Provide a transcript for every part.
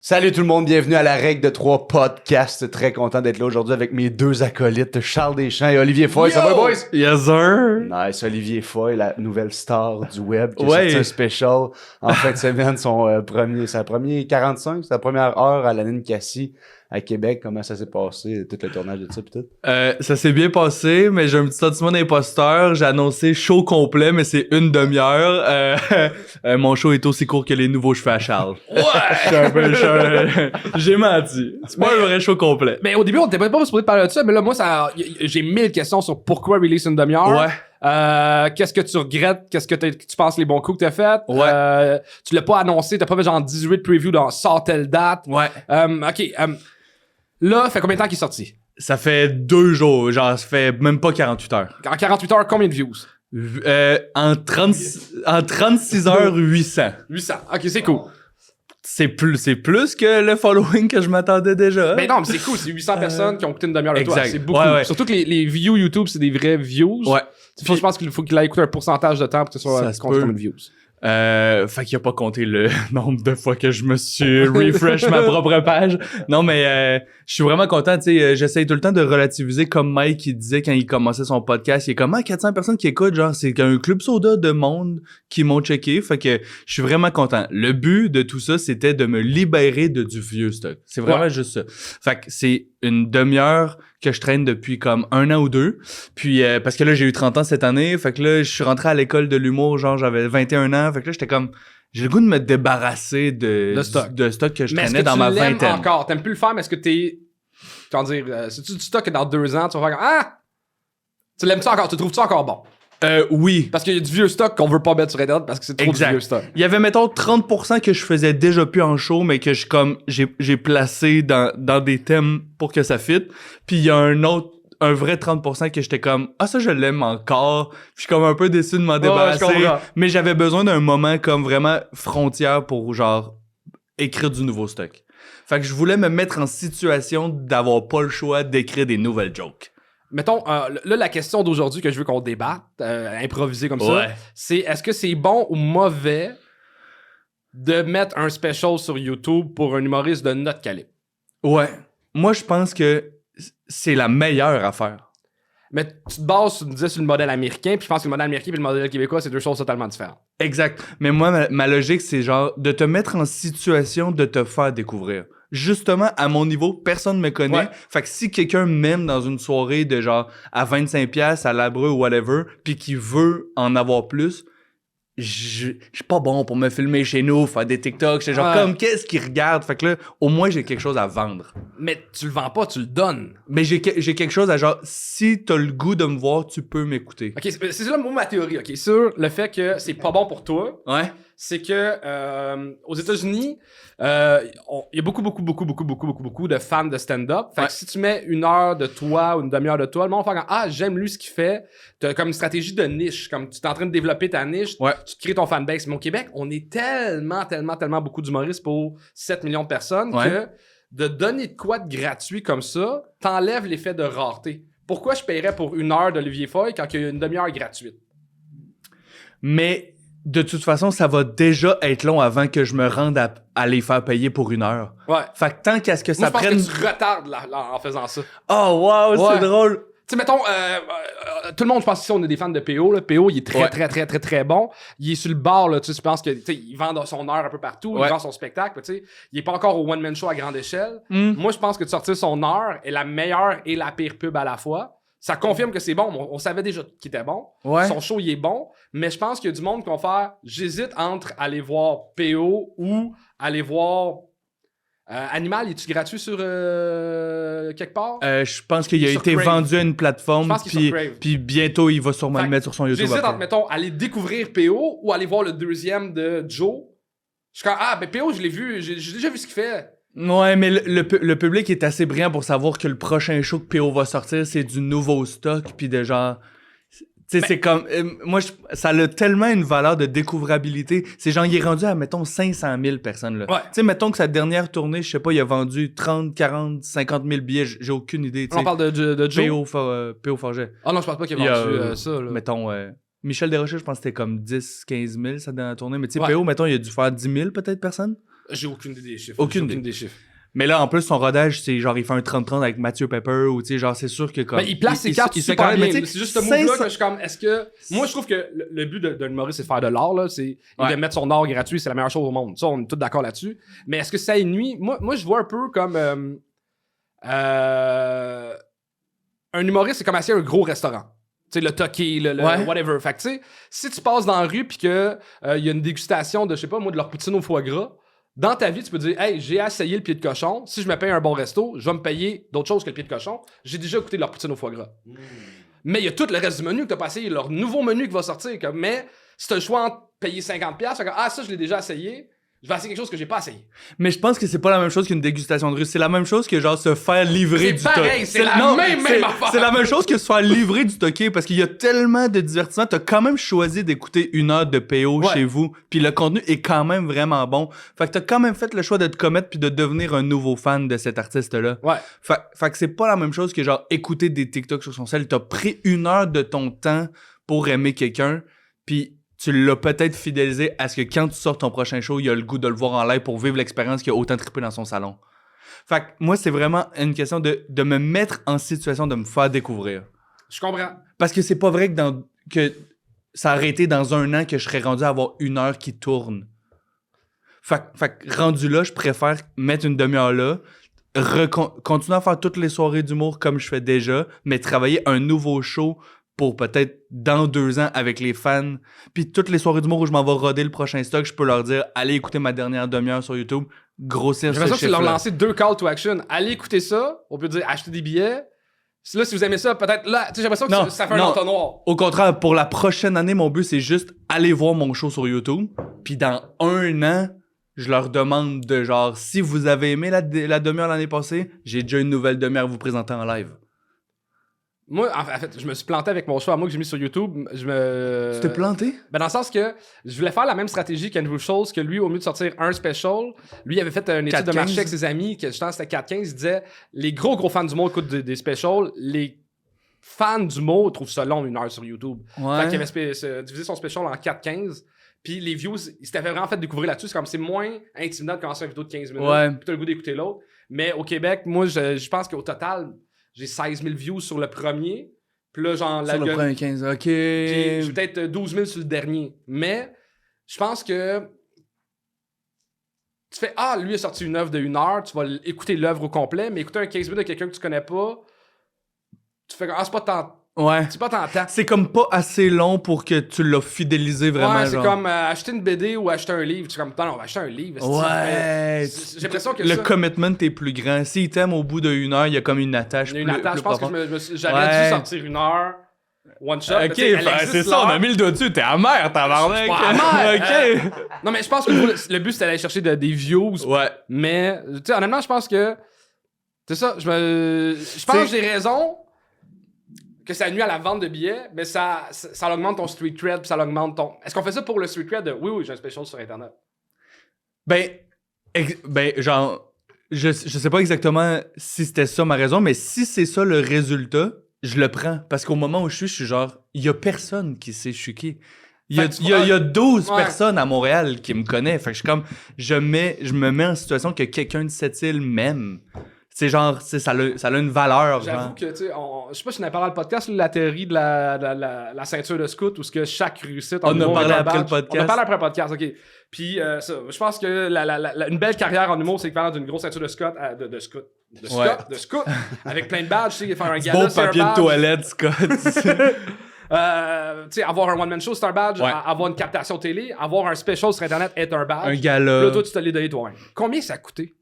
Salut tout le monde, bienvenue à la Règle de 3 podcast. Très content d'être là aujourd'hui avec mes deux acolytes, Charles Deschamps et Olivier Foy. Ça va, boys? Yes, sir! Nice, Olivier Foy, la nouvelle star du web qui a Ouais. sorti un special en fin de semaine, sa première heure à la Ninkasi à Québec. Comment ça s'est passé, tout le tournage de ça pis tout? Ça s'est bien passé, mais j'ai un petit sentiment d'imposteur. J'ai annoncé show complet, mais c'est une demi-heure. Mon show est aussi court que les nouveaux cheveux à Charles. Ouais! J'ai menti. C'est pas un vrai show complet. Mais au début, on était pas supposé parler de ça, mais là, moi, j'ai 1000 questions sur pourquoi release une demi-heure. Ouais. Qu'est-ce que tu regrettes? Qu'est-ce que tu penses les bons coups que t'as fait? Ouais. Tu l'as pas annoncé, t'as pas fait genre 18 previews dans sort telle date. Ouais. Là, fait combien de temps qu'il est sorti? Ça fait 2 jours. Genre, ça fait même pas 48 heures. En 48 heures, combien de views? En 36 heures, 800. 800. Ok, c'est cool. C'est plus que le following que je m'attendais déjà. Mais non, mais c'est cool, c'est 800 personnes qui ont coûté une demi-heure de toi. Exact. C'est beaucoup. Ouais. Surtout que les views YouTube, c'est des vrais views. Ouais. Je pense qu'il faut qu'il aille écouter un pourcentage de temps pour que ce soit Ça se compté peut. comme une views. Fait qu'il a pas compté le nombre de fois que je me suis refresh ma propre page. Non, mais je suis vraiment content, tu sais, j'essaye tout le temps de relativiser comme Mike il disait quand il commençait son podcast, il est comme 400 personnes qui écoutent, genre c'est un club soda de monde qui m'ont checké, fait que je suis vraiment content. Le but de tout ça, c'était de me libérer de du vieux stock. C'est vraiment juste ça. Fait que c'est une demi-heure que je traîne depuis comme 1 an ou 2. Puis parce que là j'ai eu 30 ans cette année, fait que là je suis rentré à l'école de l'humour, genre j'avais 21 ans, fait que là j'étais comme j'ai le goût de me débarrasser de stock que je traînais dans ma vingtaine. Encore, t'aimes plus le faire, mais est-ce que comment dire, c'est-tu du stock que dans 2 ans tu vas faire comme tu l'aimes ça encore, tu trouves ça encore bon? Oui. Parce qu'il y a du vieux stock qu'on veut pas mettre sur internet parce que c'est trop du vieux stock. Il y avait mettons 30% que je faisais déjà plus en show mais que j'ai placé dans des thèmes pour que ça fit. Puis il y a un vrai 30% que j'étais comme ça je l'aime encore. Puis je suis comme un peu déçu de m'en débarrasser, mais j'avais besoin d'un moment comme vraiment frontière pour genre écrire du nouveau stock. Fait que je voulais me mettre en situation d'avoir pas le choix d'écrire des nouvelles jokes. Mettons, là, la question d'aujourd'hui que je veux qu'on débatte, improviser comme ça, c'est est-ce que c'est bon ou mauvais de mettre un special sur YouTube pour un humoriste de notre calibre? Ouais. Moi, je pense que c'est la meilleure affaire. Mais tu te bases, tu me disais, sur le modèle américain, puis je pense que le modèle américain et le modèle québécois, c'est deux choses totalement différentes. Exact. Mais moi, ma logique, c'est genre de te mettre en situation de te faire découvrir. Justement, à mon niveau, personne me connaît. Ouais. Fait que si quelqu'un m'aime dans une soirée de genre à 25$ à Labreux ou whatever, puis qui veut en avoir plus, je suis pas bon pour me filmer chez nous, faire des TikToks. C'est genre comme qu'est-ce qu'ils regardent. Fait que là, au moins, j'ai quelque chose à vendre. Mais tu le vends pas, tu le donnes. Mais j'ai quelque chose à genre, si t'as le goût de me voir, tu peux m'écouter. Ok, c'est là ma théorie, ok, sur le fait que c'est pas bon pour toi. Ouais. C'est que aux États-Unis, il y a beaucoup de fans de stand-up. Fait que si tu mets 1 heure de toi ou une demi-heure de toi, le monde va faire comme j'aime lui ce qu'il fait. T'as comme une stratégie de niche, comme tu es en train de développer ta niche, tu te crées ton fanbase. Mais au Québec, on est tellement beaucoup d'humoristes pour 7 millions de personnes que de donner de quoi de gratuit comme ça, t'enlèves l'effet de rareté. Pourquoi je paierais pour 1 heure d'Olivier Foy quand il y a une demi-heure gratuite? Mais de toute façon, ça va déjà être long avant que je me rende à les faire payer pour 1 heure. Ouais. Fait que tant qu'à ce que ça prenne... Moi, je pense que tu retardes en faisant ça. Oh, wow, c'est drôle! Tu sais, mettons, tout le monde, je pense ici, on est des fans de PO. Là. PO, il est très bon. Il est sur le bord, là. Tu sais, je pense que, tu sais, il vend son heure un peu partout. Il vend son spectacle. Tu sais, il est pas encore au one-man show à grande échelle. Moi, je pense que de sortir son heure est la meilleure et la pire pub à la fois. Ça confirme que c'est bon. On savait déjà qu'il était bon. Ouais. Son show, il est bon. Mais je pense qu'il y a du monde qui va faire... J'hésite entre aller voir PO ou aller voir... Animal, est-tu gratuit sur quelque part? Je pense qu'il a été vendu à une plateforme. Puis bientôt, il va sûrement le mettre sur son YouTube. J'hésite entre, mettons, aller découvrir PO ou aller voir le deuxième de Joe. Je suis comme, PO, je l'ai vu. J'ai déjà vu ce qu'il fait. Ouais, mais le public est assez brillant pour savoir que le prochain show que PO va sortir, c'est du nouveau stock, puis de genre... Tu sais, c'est comme... moi, ça a tellement une valeur de découvrabilité. C'est genre, il est rendu à, mettons, 500 000 personnes, là. Tu sais, mettons que sa dernière tournée, je sais pas, il a vendu 30, 40, 50 000 billets, j'ai aucune idée, tu sais. On parle de Joe? PO Forget. Ah non, je pense pas qu'il a vendu ça, là. Mettons... Michel Desrochers, je pense que c'était comme 10, 15 000 sa dernière tournée. Mais tu sais, PO, mettons, il a dû faire 10 000 peut-être personnes. J'ai aucune idée des chiffres. Aucune idée des chiffres. Mais là, en plus, son rodage, c'est genre, il fait un 30-30 avec Mathieu Pepper, ou tu sais, genre, c'est sûr que comme... Ben, il place ses cartes super bien. C'est juste ce move-là que je suis comme, est-ce que... Moi, je trouve que le but d'un humoriste, c'est de faire de l'art, là. C'est de mettre son art gratuit, c'est la meilleure chose au monde. Ça, on est tous d'accord là-dessus. Mais est-ce que ça nuit? Moi, je vois un peu comme... un humoriste, c'est comme assis à un gros restaurant. Tu sais, le Toki, le whatever. Fait que, tu sais, si tu passes dans la rue pis que y a une dégustation de, je sais pas, moi, de leur poutine au foie gras, dans ta vie, tu peux dire, hey, j'ai essayé le pied de cochon. Si je me paye un bon resto, je vais me payer d'autres choses que le pied de cochon. J'ai déjà goûté leur poutine au foie gras. Mais il y a tout le reste du menu que t'as pas essayé, leur nouveau menu qui va sortir. Mais si t'as le choix entre payer 50$, fait que, ça, je l'ai déjà essayé. Je vais essayer quelque chose que j'ai pas essayé. Mais je pense que c'est pas la même chose qu'une dégustation de rue. C'est la même chose que genre se faire livrer du toqué. C'est la même affaire. C'est la même chose que se faire livrer du toqué parce qu'il y a tellement de divertissement. T'as quand même choisi d'écouter 1 heure de PO chez vous. Puis le contenu est quand même vraiment bon. Fait que t'as quand même fait le choix de te commettre puis de devenir un nouveau fan de cet artiste-là. Ouais. Fait que c'est pas la même chose que genre écouter des TikTok sur son cell. T'as pris 1 heure de ton temps pour aimer quelqu'un. Puis tu l'as peut-être fidélisé à ce que quand tu sors ton prochain show, il a le goût de le voir en live pour vivre l'expérience qu'il a autant trippé dans son salon. Fait que moi, c'est vraiment une question de me mettre en situation de me faire découvrir. Je comprends. Parce que c'est pas vrai que ça aurait été dans 1 an que je serais rendu à avoir 1 heure qui tourne. Fait que rendu là, je préfère mettre une demi-heure là, continuer à faire toutes les soirées d'humour comme je fais déjà, mais travailler un nouveau show pour peut-être dans 2 ans avec les fans. Puis toutes les soirées d'humour où je m'en vais roder le prochain stock, je peux leur dire « Allez écouter ma dernière demi-heure sur YouTube, grossir ce chiffre-là. » J'ai l'impression que c'est leur lancer 2 call to action. Allez écouter ça, on peut dire acheter des billets. Là, si vous aimez ça, peut-être là, tu sais, j'ai l'impression que ça fait un entonnoir. Au contraire, pour la prochaine année, mon but, c'est juste aller voir mon show sur YouTube. Puis dans 1 an, je leur demande de genre, si vous avez aimé la demi-heure l'année passée, j'ai déjà une nouvelle demi-heure à vous présenter en live. Moi, en fait, je me suis planté avec mon show à moi que j'ai mis sur YouTube. Tu t'es planté? Ben, dans le sens que je voulais faire la même stratégie qu'Andrew Schultz, que lui, au mieux de sortir un special, lui, il avait fait une étude de marché avec ses amis, que je pense que c'était 4-15, il disait, les gros fans du mot écoutent des specials, les fans du mot trouvent ça long 1 heure sur YouTube. Ouais. Fait qu'il avait divisé son special en 4-15, puis les views, il s'était vraiment fait découvrir là-dessus, c'est comme c'est moins intimidant de commencer une vidéo de 15 minutes, puis t'as le goût d'écouter l'autre. Mais au Québec, moi, je pense qu'au total, j'ai 16 000 views sur le premier. Puis là, genre... Sur le premier 15, OK. J'ai peut-être 12 000 sur le dernier. Mais je pense que tu fais « lui a sorti une œuvre de 1 heure. » Tu vas écouter l'œuvre au complet. Mais écouter un 15 minutes de quelqu'un que tu connais pas, tu fais « c'est pas tant... » Ouais. C'est pas tentant. C'est comme pas assez long pour que tu l'as fidélisé vraiment. Ouais, c'est comme acheter une BD ou acheter un livre. Tu es comme, non, on va acheter un livre. Ouais. J'ai l'impression que le commitment est plus grand. S'il t'aime au bout d'1 heure, il y a comme une attache. Il y a une attache. Je pense que j'aurais dû sortir 1 heure. One shot. Ok, c'est ça, on a mis le doigt dessus. T'es amer, tabarnak. Je suis pas amer. Ok. Non, mais je pense que le but, c'était d'aller chercher des views. Ouais. Mais, tu sais, honnêtement, je pense que. C'est ça. Je pense que j'ai raison. Que ça nuit à la vente de billets, mais ça augmente ton street cred, puis ça augmente ton... Est-ce qu'on fait ça pour le street cred de « Oui, j'ai un special sur Internet ». Ben, genre, je sais pas exactement si c'était ça ma raison, mais si c'est ça le résultat, je le prends. Parce qu'au moment où je suis genre, il y a personne qui sait je suis qui. Il y a 12 personnes à Montréal qui me connaissent. Fait que je suis comme, je me mets en situation que quelqu'un de cette île m'aime. C'est genre, ça a une valeur. J'avoue que, tu sais, je sais pas si on a parlé dans le podcast, la théorie de la ceinture de scout, où ce que chaque réussite... On a parlé après le podcast. On a parlé après le podcast, OK. Puis, je pense que une belle carrière en humour, c'est l'équivalent d'une grosse ceinture de scout, de scout, avec plein de badges, tu sais, faire un gala, beau papier de toilette, Scott. Tu sais, avoir un one-man show, c'est un badge. Avoir une captation télé, avoir un special sur Internet est un badge. Un gala. Là, toi, tu te l'as donné toi-même. Combien ça a coûté?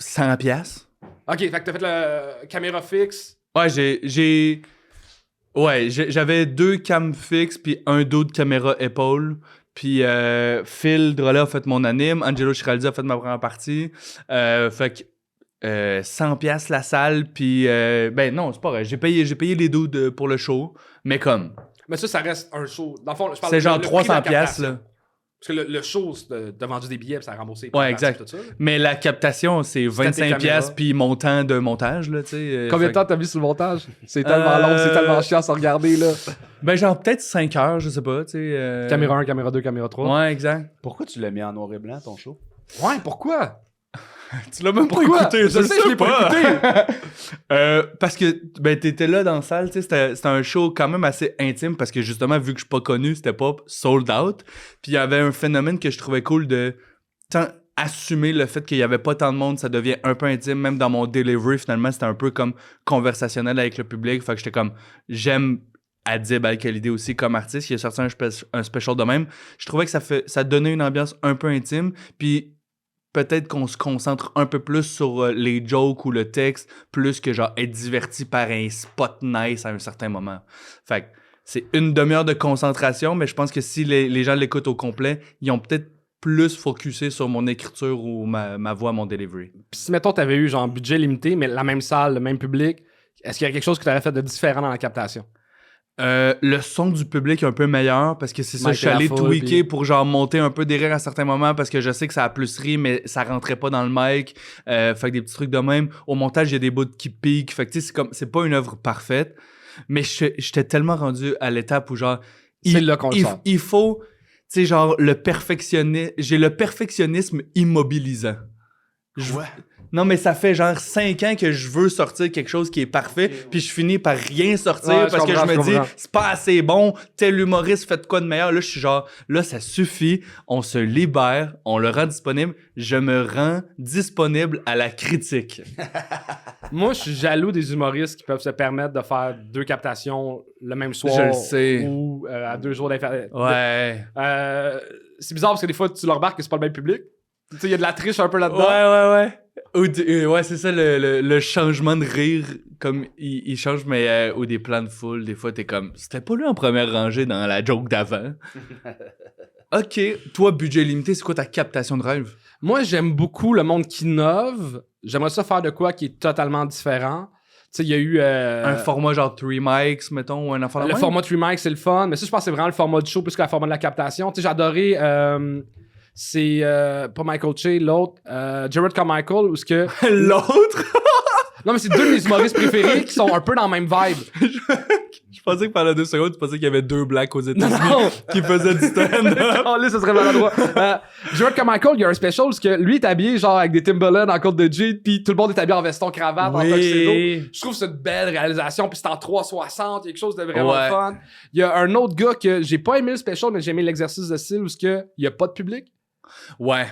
100$. Ok, fait que t'as fait la caméra fixe. Ouais, j'avais 2 cams fixes puis un dos de caméra épaule. Puis Phil Drolet a fait mon anime, Angelo Chiraldi a fait ma première partie. Fait que 100$ la salle, puis ben non, c'est pas vrai. J'ai payé les dudes pour le show, mais comme... Mais ça reste un show. Dans le fond, je parle c'est genre le prix de la 300$ là. Parce que le show, t'as vendu des billets, puis ça a remboursé. Ouais, exact. Tout ça, Mais la captation, c'est 25$ puis montant de montage, là, tu sais. Combien de temps t'as mis sur le montage? C'est tellement long, c'est tellement chiant à se regarder, là. Ben, genre, peut-être 5 heures, je sais pas, tu sais. Caméra 1, caméra 2, caméra 3. Ouais, exact. Pourquoi tu l'as mis en noir et blanc, ton show? Ouais, pourquoi? Tu l'as même Pourquoi? pas écouté, Je sais, je l'ai pas écouté. Parce que, ben, t'étais là dans la salle, tu sais, c'était un show quand même assez intime parce que justement, vu que je suis pas connu, c'était pas sold out. Puis il y avait un phénomène que je trouvais cool de assumer le fait qu'il y avait pas tant de monde, ça devient un peu intime. Même dans mon delivery, finalement, c'était un peu comme conversationnel avec le public. Fait que j'étais comme, j'aime Adib Al-Khalidi aussi comme artiste. Il a sorti un special de même. Je trouvais que ça donnait une ambiance un peu intime. Puis peut-être qu'on se concentre un peu plus sur les jokes ou le texte, plus que genre être diverti par un spot nice à un certain moment. Fait que c'est une demi-heure de concentration, mais je pense que si les gens l'écoutent au complet, ils ont peut-être plus focusé sur mon écriture ou ma voix, mon delivery. Puis si, mettons, t'avais eu genre budget limité, mais la même salle, le même public, est-ce qu'il y a quelque chose que t'aurais fait de différent dans la captation? Le son du public est un peu meilleur parce que c'est ça, je suis allé tweaker pour genre monter un peu des rires à certains moments parce que je sais que ça a plus ri mais ça rentrait pas dans le mic, fait que des petits trucs de même. Au montage il y a des bouts qui piquent, fait que tu sais c'est pas une œuvre parfaite, mais j'étais tellement rendu à l'étape où genre c'est là qu'on le sort. Il faut, tu sais genre j'ai le perfectionnisme immobilisant. Non, mais ça fait genre 5 ans que je veux sortir quelque chose qui est parfait, puis je finis par rien sortir parce que je me dis, c'est pas assez bon, tel humoriste fait de quoi de meilleur. Là, je suis genre, là, ça suffit, on se libère, on le rend disponible, je me rends disponible à la critique. Moi, je suis jaloux des humoristes qui peuvent se permettre de faire 2 captations le même soir. Je le sais. Ou à 2 jours d'inférieur. Ouais. C'est bizarre parce que des fois, tu le remarques que c'est pas le même public. Tu sais, il y a de la triche un peu là-dedans. Ouais. Ouais, c'est ça, le changement de rire, comme il change, mais ou des plans de foule, des fois, t'es comme, c'était pas lui en première rangée dans la joke d'avant. OK, toi, budget limité, c'est quoi ta captation de rêve? Moi, j'aime beaucoup le monde qui innove. J'aimerais ça faire de quoi qui est totalement différent. Tu sais, il y a eu... un format genre 3 mics, mettons, ou un enfant de Le même? format 3 mics, c'est le fun. Mais ça, je pense que c'est vraiment le format du show plus que le format de la captation. Tu sais, j'ai adoré... c'est pas Michael Che, l'autre, Jared Carmichael, où ce que... L'autre? Non, mais c'est 2 de mes humoristes préférés qui sont un peu dans la même vibe. Je pensais que pendant 2 secondes, tu pensais qu'il y avait 2 blacks aux États-Unis qui faisaient du stand-up. Oh, là, ça serait maladroit. Jared Carmichael, il y a un special où que lui est habillé genre avec des Timberland en côte de jean, puis tout le monde est habillé en veston cravate, en tuxedo. Je trouve que c'est une belle réalisation, puis c'est en 360, il y a quelque chose de vraiment fun. Il y a un autre gars que j'ai pas aimé le special, mais j'ai aimé l'exercice de style où il y a pas de public. Ouais.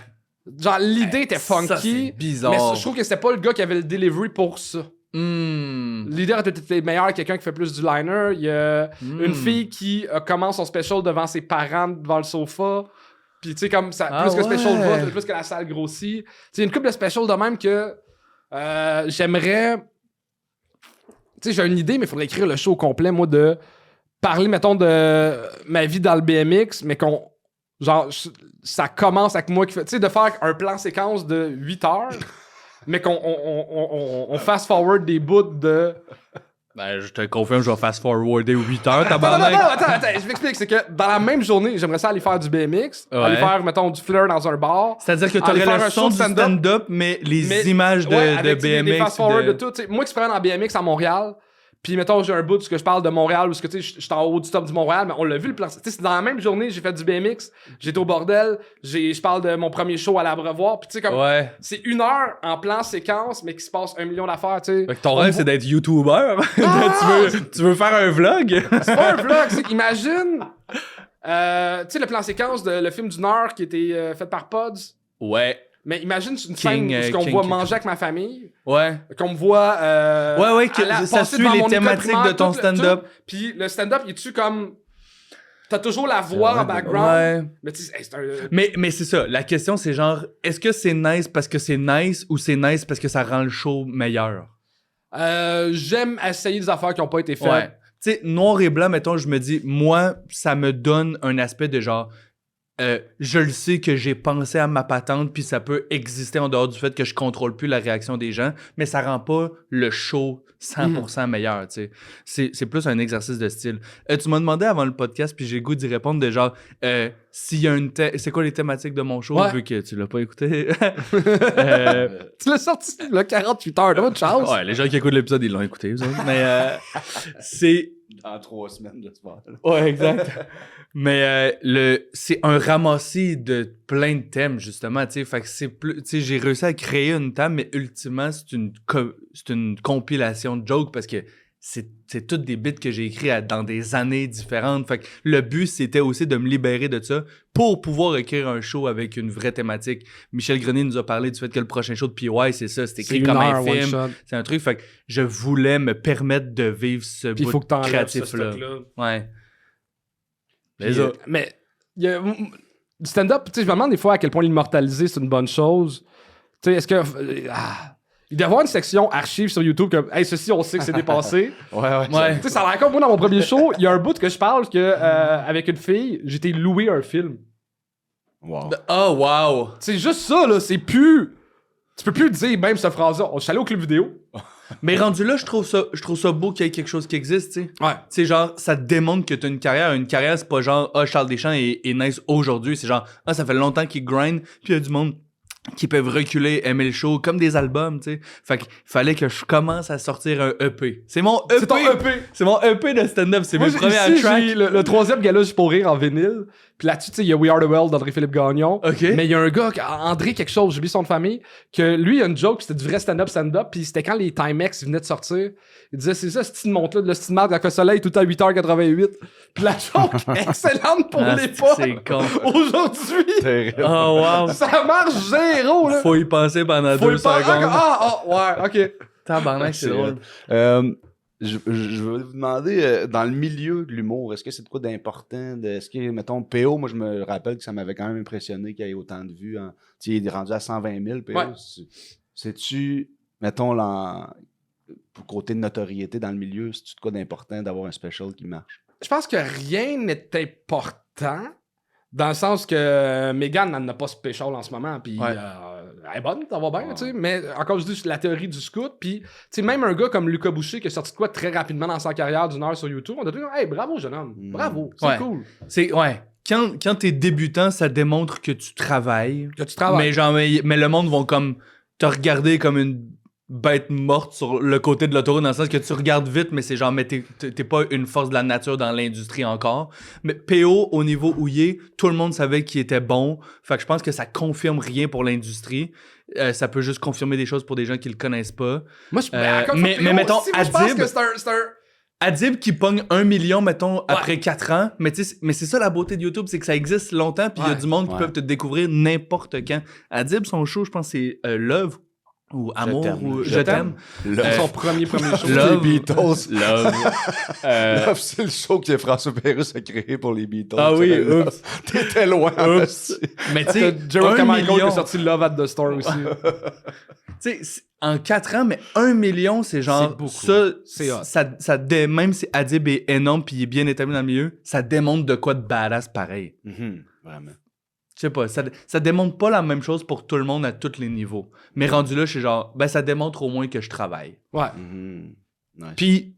Genre, l'idée était funky. Ça, c'est bizarre. Mais je trouve que c'était pas le gars qui avait le delivery pour ça. L'idée aurait été meilleure avec quelqu'un qui fait plus du liner. Il y a une fille qui commence son special devant ses parents, devant le sofa. Puis, tu sais, comme ça, plus que le special va, plus que la salle grossit. Tu sais, une couple de specials de même que j'aimerais. Tu sais, j'ai une idée, mais il faudrait écrire le show au complet, moi, de parler, mettons, de ma vie dans le BMX, mais qu'on. Genre, ça commence avec moi qui fait. Tu sais, de faire un plan séquence de 8 heures, mais qu'on fast-forward des bouts de. Ben, je te confirme, je vais fast-forwarder 8 heures, Non, tabarnak. attends, je m'explique. C'est que dans la même journée, j'aimerais ça aller faire du BMX, aller faire, mettons, du fleur dans un bar. C'est-à-dire que t'aurais le son du stand-up, mais les images de BMX. Des fast-forward de tout. T'sais, moi qui se promène en BMX à Montréal, puis mettons, j'ai un bout de ce que je parle de Montréal, où je suis en haut du top du Montréal, mais on l'a vu le plan. C'est dans la même journée, j'ai fait du BMX, j'étais au bordel, je parle de mon premier show à l'Abreuvoir, puis tu sais, comme. C'est 1 heure en plan séquence, mais qui se passe 1 million d'affaires, tu sais. Ton rêve, c'est d'être YouTuber. Tu veux faire un vlog? C'est pas un vlog, c'est imagine. Tu sais, le plan séquence de le film du Nord qui était fait par Pods. Ouais. Mais imagine une scène où on me voit manger avec ma famille. Ouais. Qu'on me voit. Ça suit les thématiques de ton stand-up. Puis le stand-up, il est-tu comme. T'as toujours la voix en background. Ouais. Mais tu sais, c'est un. Mais c'est ça. La question, c'est genre, est-ce que c'est nice parce que c'est nice ou c'est nice parce que ça rend le show meilleur? J'aime essayer des affaires qui n'ont pas été faites. Ouais. Tu sais, noir et blanc, mettons, je me dis, moi, ça me donne un aspect de genre. je le sais que j'ai pensé à ma patente, puis ça peut exister en dehors du fait que je contrôle plus la réaction des gens, mais ça rend pas le show 100% meilleur, tu sais. C'est plus un exercice de style. Tu m'as demandé avant le podcast, puis j'ai le goût d'y répondre de genre, s'il y a c'est quoi les thématiques de mon show, vu que tu l'as pas écouté? Tu l'as sorti, là, 48 heures, t'as de chance. Ouais, les gens qui écoutent l'épisode, ils l'ont écouté, eux autres. Mais c'est... En 3 semaines, j'espère. Ouais, exact. Mais c'est un ramassis de plein de thèmes, justement, tu sais. Fait que c'est plus... Tu sais, j'ai réussi à créer une table, mais ultimement, c'est une compilation de jokes parce que c'est toutes des bits que j'ai écrits dans des années différentes. Fait que le but, c'était aussi de me libérer de ça pour pouvoir écrire un show avec une vraie thématique. Michel Grenier nous a parlé du fait que le prochain show de PY, c'est ça, c'est écrit comme un film. C'est un truc, fait que je voulais me permettre de vivre ce puis bout créatif-là. Ouais. Mais du stand-up, tu sais, je me demande des fois à quel point l'immortaliser, c'est une bonne chose. Tu sais, est-ce que... il doit y avoir une section archives sur YouTube comme « Hey, ceci, on sait que c'est dépassé. » Ouais. Tu sais, ça a l'air comme moi dans mon premier show. Il y a un bout que je parle que avec une fille, j'étais loué un film. Wow. Oh, wow! C'est juste ça, là. C'est plus... Tu peux plus dire même cette phrase-là. Je suis allé au club vidéo. Mais rendu là, je trouve ça beau qu'il y ait quelque chose qui existe, tu sais. Ouais. Tu sais, genre, ça te démontre que t'as une carrière. Une carrière, c'est pas genre, Charles Deschamps est nice aujourd'hui. C'est genre, ça fait longtemps qu'il grind, puis il y a du monde qui peuvent reculer, aimer le show, comme des albums, tu sais. Fait qu'il fallait que je commence à sortir un EP. C'est mon EP! C'est ton EP! C'est mon EP de stand-up, c'est mes premiers tracks. J'ai le troisième gala juste pour rire en vinyle. Puis là-dessus, tu sais, il y a We Are The World d'André-Philippe Gagnon. OK. Mais il y a un gars, André quelque chose, j'ai oublié son nom de famille, que lui, il a une joke, c'était du vrai stand-up, puis c'était quand les Timex venaient de sortir. Il disait, c'est ça, ce petite montre-là, le style marque avec le soleil, tout à 8h88. Puis la joke, excellente pour l'époque. C'est con. Aujourd'hui, Terrible. Oh, wow. ça marche zéro, là. Faut y penser pendant Faut 2 le pas. secondes. Ouais, ok. Tabarnak, c'est drôle. Je veux vous demander, dans le milieu de l'humour, est-ce que c'est de quoi d'important? Est-ce que, mettons, PO, moi, je me rappelle que ça m'avait quand même impressionné qu'il y ait autant de vues. Hein. Il est rendu à 120 000, PO. Ouais. C'est-tu, mettons, pour côté de notoriété dans le milieu, c'est-tu de quoi d'important d'avoir un special qui marche? Je pense que rien n'est important. Dans le sens que Megan n'en a pas spécial en ce moment, puis elle est bonne, ça va bien, tu sais, mais encore je dis la théorie du scout, puis tu sais, même un gars comme Lucas Boucher qui a sorti de quoi très rapidement dans sa carrière d'une heure sur YouTube, on a dit « Hey, bravo jeune homme, bravo, c'est cool. » Quand t'es débutant, ça démontre que tu travailles. Que tu travailles. Mais le monde va comme te regarder comme une bête morte sur le côté de l'autoroute, dans le sens que tu regardes vite, mais c'est genre, mais t'es pas une force de la nature dans l'industrie encore. Mais PO, au niveau où il est, tout le monde savait qu'il était bon. Fait que je pense que ça confirme rien pour l'industrie. Ça peut juste confirmer des choses pour des gens qui le connaissent pas. Moi, mais mettons, aussi, moi, je pense que c'est un... Adib qui pogne 1 million, mettons, après 4 ans. Mais c'est ça la beauté de YouTube, c'est que ça existe longtemps, puis il y a du monde qui peuvent te découvrir n'importe quand. Adib, son show, je pense, c'est Love. Ou Amour, ou Je t'aime. Son premier show. Les Beatles. Love. Love, c'est le show que François Pérusse a créé pour les Beatles. Ah oui, oups. T'étais loin. Oups. Mais tu sais, Jerome Carmichael qui a sorti Love at the Store aussi. Tu sais, en 4 ans, mais 1 million, c'est genre... C'est beaucoup. Même si Adib est énorme puis il est bien établi dans le milieu, ça démontre de quoi de badass pareil. Vraiment. Je sais pas, ça démontre pas la même chose pour tout le monde à tous les niveaux. Mais rendu là, je suis genre, ça démontre au moins que je travaille. Ouais. Nice. Puis,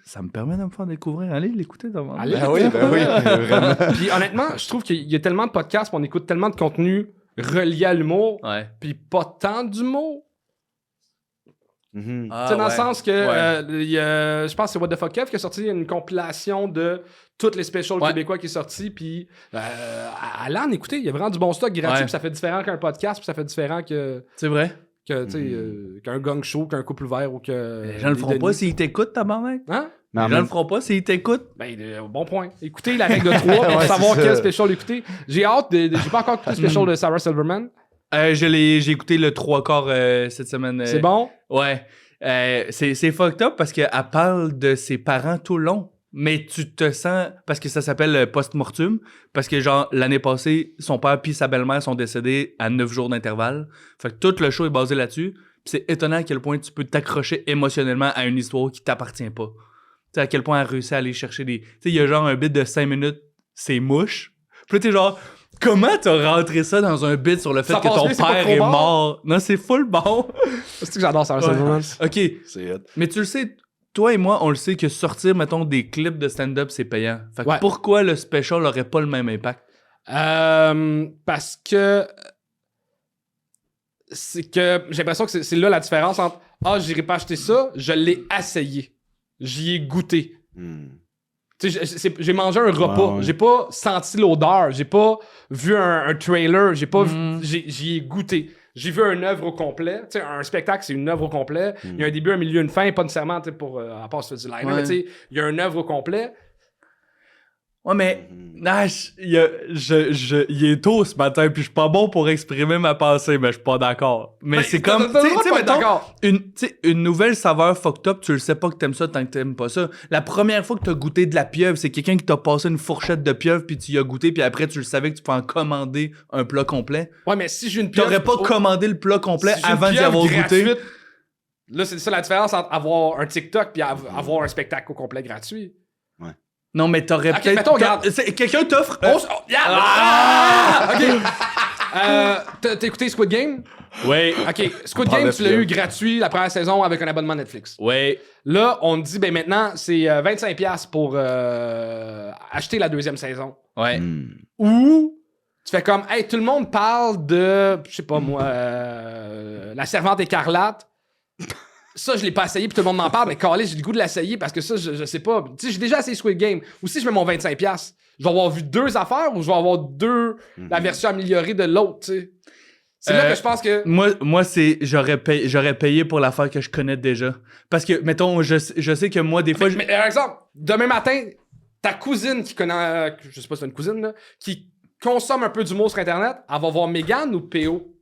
ça me permet de me faire découvrir. Allez l'écouter devant. Ben oui, vraiment. Puis honnêtement, je trouve qu'il y a tellement de podcasts, on écoute tellement de contenu relié à l'humour, puis pas tant d'humour. Dans le sens que je pense que c'est What the Fuck Kev qui a sorti une compilation de toutes les specials québécois qui est sorti, puis allez en écouter, il y a vraiment du bon stock gratuit, puis ça fait différent qu'un podcast, puis ça fait différent que c'est vrai qu'un gang show, qu'un couple vert ou que les gens le feront pas s'ils t'écoutent, tabarnak. Hein? Les gens le feront pas s'ils t'écoutent. Bon point. Écoutez la règle de 3 pour savoir quel special écouter. J'ai hâte j'ai pas encore écouté le special de Sarah Silverman. J'ai écouté le 3/4 cette semaine. C'est bon? Ouais. C'est fucked up parce qu'elle parle de ses parents tout le long. Mais tu te sens... Parce que ça s'appelle post-mortem. Parce que, genre, l'année passée, son père puis sa belle-mère sont décédés à 9 jours d'intervalle. Fait que tout le show est basé là-dessus. Puis c'est étonnant à quel point tu peux t'accrocher émotionnellement à une histoire qui t'appartient pas. Tu sais, à quel point elle a réussi à aller chercher des... Tu sais, il y a genre un bit de 5 minutes, c'est mouche. Puis là, t'es genre, comment t'as rentré ça dans un bit sur le fait Ça que passe ton bien, c'est pas père trop est bon. mort? Non, c'est full bon. C'est que j'adore ça, Ouais. OK, C'est hot. mais tu le sais, toi et moi, on le sait que sortir, mettons, des clips de stand-up, c'est payant. Fait que Ouais. pourquoi le special aurait pas le même impact? Parce que c'est que j'ai l'impression que c'est là la différence entre j'irai pas acheter ça, je l'ai essayé. J'y ai goûté. Tu sais, j'ai mangé un repas, Ouais. j'ai pas senti l'odeur, j'ai pas vu un trailer, j'ai pas Mm. j'y ai goûté. J'ai vu une œuvre au complet. Tu sais, un spectacle, c'est une œuvre au complet. Il y a un début, un milieu, une fin, pas nécessairement tu sais, pour à part se faire du live. Ouais. Mais tu sais, il y a une œuvre au complet. Ouais, mais Nash, il est tôt ce matin, puis je suis pas bon pour exprimer ma pensée, mais je suis pas d'accord. Mais Ben, c'est t'as- comme, t'as le tu droit sais, de pas être mettons, d'accord. une nouvelle saveur fucked up, tu le sais pas que t'aimes ça tant que t'aimes pas ça. La première fois que t'as goûté de la pieuvre, c'est quelqu'un qui t'a passé une fourchette de pieuvre, puis tu y as goûté, puis après tu le savais que tu pouvais en commander un plat complet. Ouais, mais si j'ai une pieuvre. T'aurais pas commandé le plat complet si j'ai une avant d'y pieuvre avoir goûté. gratuite, là, c'est ça la différence entre avoir un TikTok puis avoir un spectacle au complet gratuit. Non, mais t'aurais Ok, peut-être... mettons, regarde. Quelqu'un t'offre... T'as écouté Squid Game? Ouais. Ok, Squid parle Game, de tu l'as pieuvre. eu gratuit la première saison avec un abonnement Netflix. Ouais. Là, on te dit, ben maintenant, c'est 25$ pour acheter la deuxième saison. Ouais. Ou tu fais comme, hey, tout le monde parle de, je sais pas moi, La Servante écarlate. Ça, je l'ai pas essayé, puis tout le monde m'en parle, mais calé, j'ai le goût de l'essayer parce que ça, je sais pas. Tu sais, j'ai déjà essayé Squid Game. Ou si je mets mon 25$, je vais avoir vu deux affaires ou je vais avoir la version améliorée de l'autre, tu sais. C'est là que je pense que. Moi c'est j'aurais payé pour l'affaire que je connais déjà. Parce que, mettons, je sais que moi, des fois... Mais par exemple, demain matin, ta cousine qui connaît, je sais pas si c'est une cousine, là, qui consomme un peu d'humour sur Internet, elle va voir Mégane ou PO?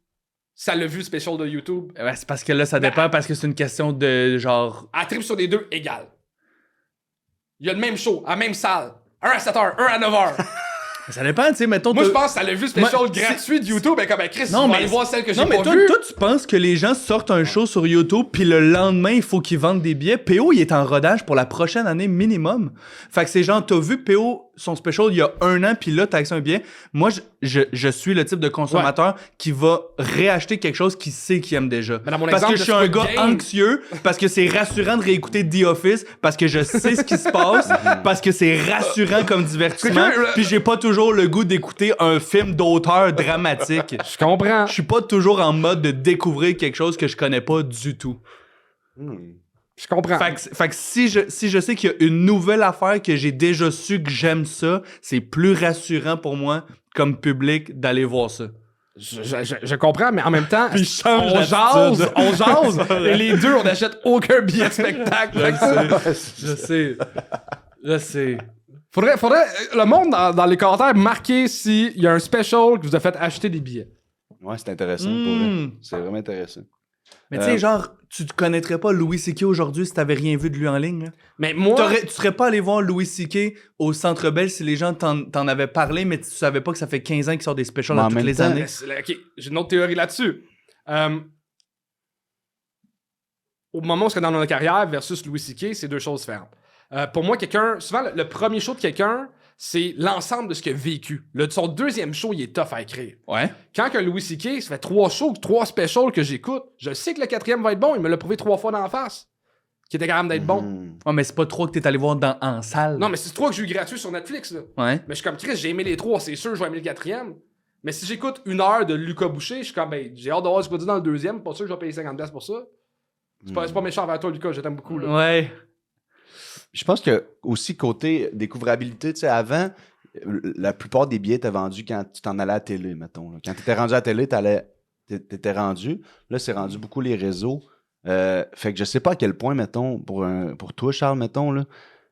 Ça l'a vu le special de YouTube. Ouais, c'est parce que là, ça dépend, parce que c'est une question de genre... Elle tripe sur les deux égales. Il y a le même show, à la même salle. Un à 7h, un à 9h. Ça dépend, tu sais, mettons... Moi, je pense que ça l'a vu le special Moi, gratuit de YouTube. Ben, comme, ben, Chris, Non, tu vas mais aller voir celle que j'ai Non, mais pas toi, vue. toi, tu penses que les gens sortent un show sur YouTube, puis le lendemain, il faut qu'ils vendent des billets. PO, il est en rodage pour la prochaine année minimum. Fait que ces gens, t'as vu PO, son special, il y a 1 an, puis là, t'as accès à un billet. Moi, je suis le type de consommateur qui va réacheter quelque chose qu'il sait qu'il aime déjà. Mais dans mon Parce que exemple je de suis un Squid gars Game- anxieux, parce que c'est rassurant de réécouter The Office, parce que je sais ce qui se passe, parce que c'est rassurant comme divertissement, Quelqu'un- puis j'ai pas toujours le goût d'écouter un film d'auteur dramatique. Je comprends. Je suis pas toujours en mode de découvrir quelque chose que je connais pas du tout. Je comprends. Fait que si je sais qu'il y a une nouvelle affaire que j'ai déjà su que j'aime ça, c'est plus rassurant pour moi comme public d'aller voir ça. Je comprends, mais en même temps, Puis je change on jase, et les deux, on n'achète aucun billet de spectacle. Je sais. Faudrait le monde dans les commentaires marquer s'il y a un special que vous a fait acheter des billets. Ouais, c'est intéressant pour vrai. Mm. C'est vraiment intéressant. Mais tu sais, genre, tu te connaîtrais pas Louis C.K. aujourd'hui si t'avais rien vu de lui en ligne, là. Mais moi, Tu serais pas allé voir Louis C.K. au Centre Bell si les gens t'en avaient parlé, mais tu savais pas que ça fait 15 ans qu'il sort des specials Mais à en toutes même les temps, années. Ok, j'ai une autre théorie là-dessus. Au moment où on est dans notre carrière versus Louis C.K., c'est deux choses différentes. Pour moi, souvent, le premier show de quelqu'un, c'est l'ensemble de ce qu'il a vécu. Son deuxième show, il est tough à écrire. Ouais. Quand un Louis C.K., ça fait 3 shows, 3 specials que j'écoute, je sais que le 4e va être bon, il me l'a prouvé 3 fois dans la face. Qu'il était capable d'être bon. Ouais, mais c'est pas trop que t'es allé voir en salle. Non, mais c'est 3 que j'ai eu gratuit sur Netflix, là. Ouais. Mais je suis comme Chris, j'ai aimé les 3, c'est sûr, je vais aimer le 4e. Mais si j'écoute 1 heure de Lucas Boucher, je suis comme, ben, j'ai hâte de voir ce qu'on dit dans le 2e, pas sûr que je vais payer 50$ pour ça. C'est pas méchant envers toi, Lucas, je t'aime beaucoup, là. Ouais. Je pense que aussi côté découvrabilité, tu sais, avant, la plupart des billets étaient vendus quand tu t'en allais à la télé, mettons. Là. Quand tu étais rendu à la télé, t'étais rendu. Là, c'est rendu beaucoup les réseaux. Fait que je sais pas à quel point, mettons, pour toi, Charles, mettons, là,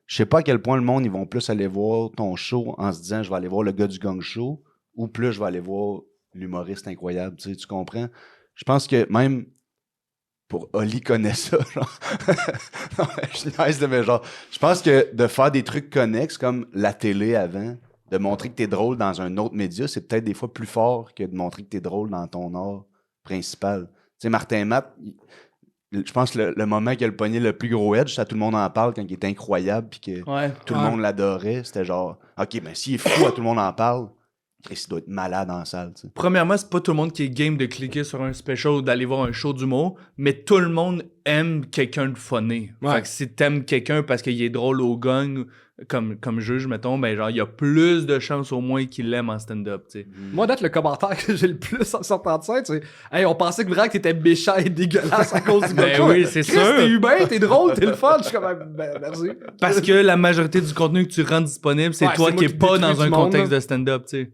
je sais pas à quel point le monde, ils vont plus aller voir ton show en se disant, je vais aller voir le gars du gang show, ou plus je vais aller voir l'humoriste incroyable, tu sais, tu comprends? Je pense que même pour Oli connaît ça, genre. Non, je suis nice, mais genre, je pense que de faire des trucs connexes comme la télé avant, de montrer que t'es drôle dans un autre média, c'est peut-être des fois plus fort que de montrer que t'es drôle dans ton art principal. Tu sais, Martin Matt, je pense que le moment qu'il a le pogné le plus gros edge, ça tout le monde en parle quand il était incroyable puis que Ouais. tout le monde l'adorait. C'était genre, OK, mais s'il est fou, tout le monde en parle. Chris, il doit être malade en salle, tu sais. Premièrement, c'est pas tout le monde qui est game de cliquer sur un special ou d'aller voir un show d'humour, mais tout le monde aime quelqu'un de funny. Ouais. Fait que si t'aimes quelqu'un parce qu'il est drôle au gang, comme juge, mettons, ben genre, il y a plus de chances au moins qu'il l'aime en stand-up, tu sais. Moi, d'être le commentaire que j'ai le plus en sortant de scène, c'est hey, on pensait que vraiment que t'étais méchant et dégueulasse à cause du Ben gars. oui, c'est Chris, sûr. T'es humain, t'es drôle, t'es le fun. Je suis comme, ben, merci. Parce que la majorité du contenu que tu rends disponible, c'est Ouais, toi c'est qui moi es qui pas détruis dans du un monde, contexte là. de stand-up, tu sais.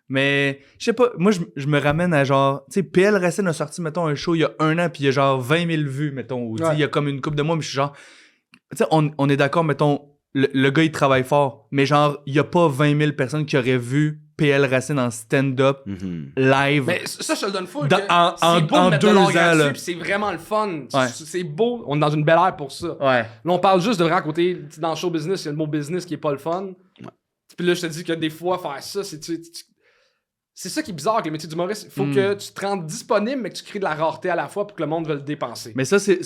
Mais, je sais pas, moi, je me ramène à genre, tu sais, PL Racine a sorti, mettons, un show il y a 1 an, puis il y a genre 20 000 vues, mettons, ou tu sais, Ouais. il y a comme une couple de mois, mais je suis genre, tu sais, on est d'accord, mettons, le gars, il travaille fort, mais genre, il y a pas 20 000 personnes qui auraient vu PL Racine en stand-up live. Mais ça, je te le donne full. Dans- que en c'est beau de en mettre de 2 l'or ans, gratuit, là. puis c'est vraiment le fun. Ouais. C'est beau. On est dans une belle ère pour ça. Ouais. Là, on parle juste de vraiment côté, dans le show business, il y a le mot business qui est pas le fun. Puis là, je te dis que des fois, faire ça, c'est ça qui est bizarre avec les métiers d'humoriste. Il faut que tu te rendes disponible, mais que tu crées de la rareté à la fois pour que le monde veuille le dépenser. Mais ça, je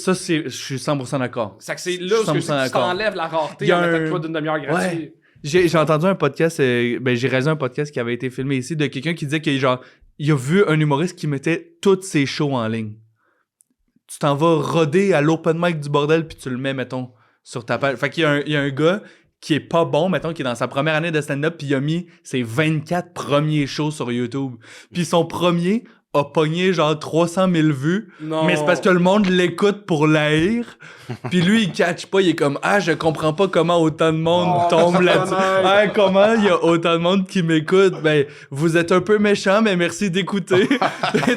suis 100% d'accord. C'est que c'est là où Je suis 100% tu d'accord. t'enlèves la rareté Il y a en mettant un- de toi d'une demi-heure gratuite. Ouais. J'ai entendu un podcast, j'ai réalisé un podcast qui avait été filmé ici de quelqu'un qui disait qu'il genre, il a vu un humoriste qui mettait toutes ses shows en ligne. Tu t'en vas roder à l'open mic du bordel puis tu le mets, mettons, sur ta page. Fait qu'il y a un gars qui est pas bon, mettons, qui est dans sa première année de stand-up puis il a mis ses 24 premiers shows sur YouTube. Puis son premier a pogné genre 300 000 vues. Non. Mais c'est parce que le monde l'écoute pour l'haïr. Puis lui, il catch pas. Il est comme, ah, je comprends pas comment autant de monde tombe là-dessus. Ah, comment il y a autant de monde qui m'écoute? Ben, vous êtes un peu méchant, mais merci d'écouter. Tu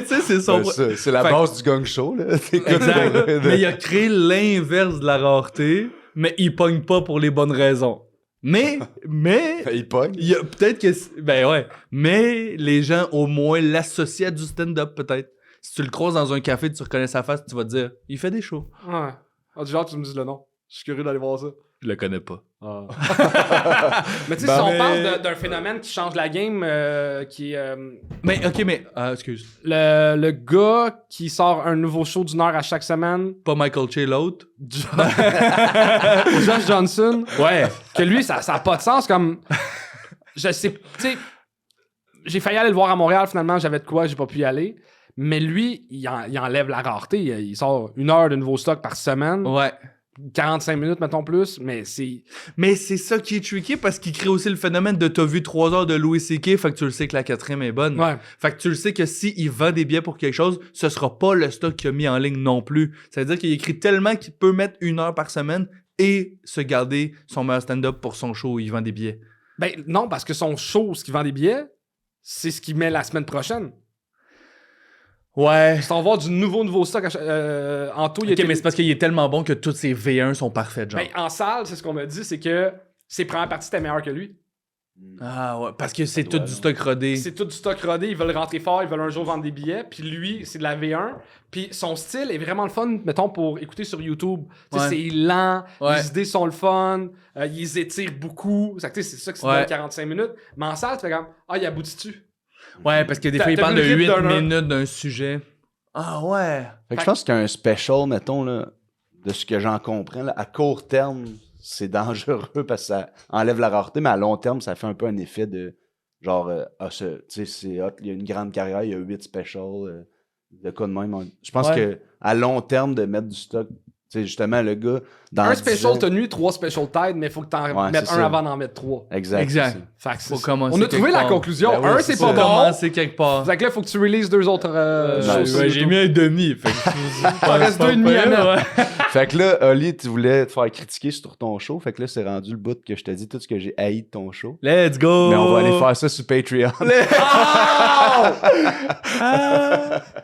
sais, c'est son... C'est la Fait- base du gang show, là. Exact. Mais il a créé l'inverse de la rareté, mais il pogne pas pour les bonnes raisons. Mais, Il pogne. il y a peut-être que... Ben ouais. Mais les gens, au moins, l'associent à du stand-up, peut-être. Si tu le croises dans un café, tu reconnais sa face, tu vas te dire, il fait des shows. Ouais. Ah, du genre, tu me dis le nom. Je suis curieux d'aller voir ça. Je le connais pas. Mais tu sais, Ben, si on mais- parle d'un phénomène qui change la game, qui est Mais, ok, mais... excuse. le gars qui sort un nouveau show d'une heure à chaque semaine, Pas Michael Che, l'autre. Josh Johnson, Ouais. que lui, ça a pas de sens, comme... Je sais, tu sais, j'ai failli aller le voir à Montréal, finalement, j'avais de quoi, j'ai pas pu y aller. Mais lui, il enlève la rareté. Il sort 1 heure de nouveau stock par semaine. Ouais. 45 minutes, mettons plus, mais c'est... Mais c'est ça qui est tricky parce qu'il crée aussi le phénomène de t'as vu 3 heures de Louis C.K., fait que tu le sais que la 4e est bonne. Ouais. Fait que tu le sais que s'il vend des billets pour quelque chose, ce sera pas le stock qu'il a mis en ligne non plus. Ça veut dire qu'il écrit tellement qu'il peut mettre 1 heure par semaine et se garder son meilleur stand-up pour son show où il vend des billets. Ben non, parce que son show, ce qui vend des billets, c'est ce qu'il met la semaine prochaine. Ouais. Si on va voir du nouveau stock, Anto, il Ok, mais c'est parce qu'il est tellement bon que tous ses V1 sont parfaits, genre. Ben, en salle, c'est ce qu'on m'a dit, c'est que ses premières parties étaient meilleures que lui. Ah ouais, parce que c'est Ça tout doit, du non. stock rodé. C'est tout du stock rodé, ils veulent rentrer fort, ils veulent un jour vendre des billets, puis lui, c'est de la V1. Puis son style est vraiment le fun, mettons, pour écouter sur YouTube. Tu sais, Ouais. c'est lent, Ouais. les idées sont le fun, ils étirent beaucoup. C'est ça que c'est Ouais. dans 45 minutes. Mais en salle, tu fais comme, ah, il aboutit-tu. Ouais, parce que des T'as- fois, il t'as parle vu de le 8 rythme d'un- minutes d'un sujet. Ah ouais. Fait que je pense qu'il y a un special, mettons, là, de ce que j'en comprends, là, à court terme, c'est dangereux parce que ça enlève la rareté, mais à long terme, ça fait un peu un effet de genre, tu sais, c'est hot, il y a une grande carrière, il y a 8 specials, de cas de même. Je pense Ouais. que à long terme, de mettre du stock, tu sais, justement, le gars, dans Un 10 special ans- tenue, 3 special tide, mais il faut que t'en Ouais, mettes c'est un ça. avant d'en mettre 3. Exact. Exact. c'est ça. Fait que Faut c'est- commencer on a trouvé quelque la part. conclusion. Ben oui, Un, c'est c'est ça. pas Faut bon. commencer quelque part. Fait que là, il faut que tu releases 2 autres choses sur Ouais, YouTube. j'ai mis un demi. Fait que Il en reste 2,5 à mettre. Fait que là, Oli, tu voulais te faire critiquer sur ton show. Fait que là, c'est rendu le bout que je te dis tout ce que j'ai haï de ton show. Let's go! Mais on va aller faire ça sur Patreon. Ah!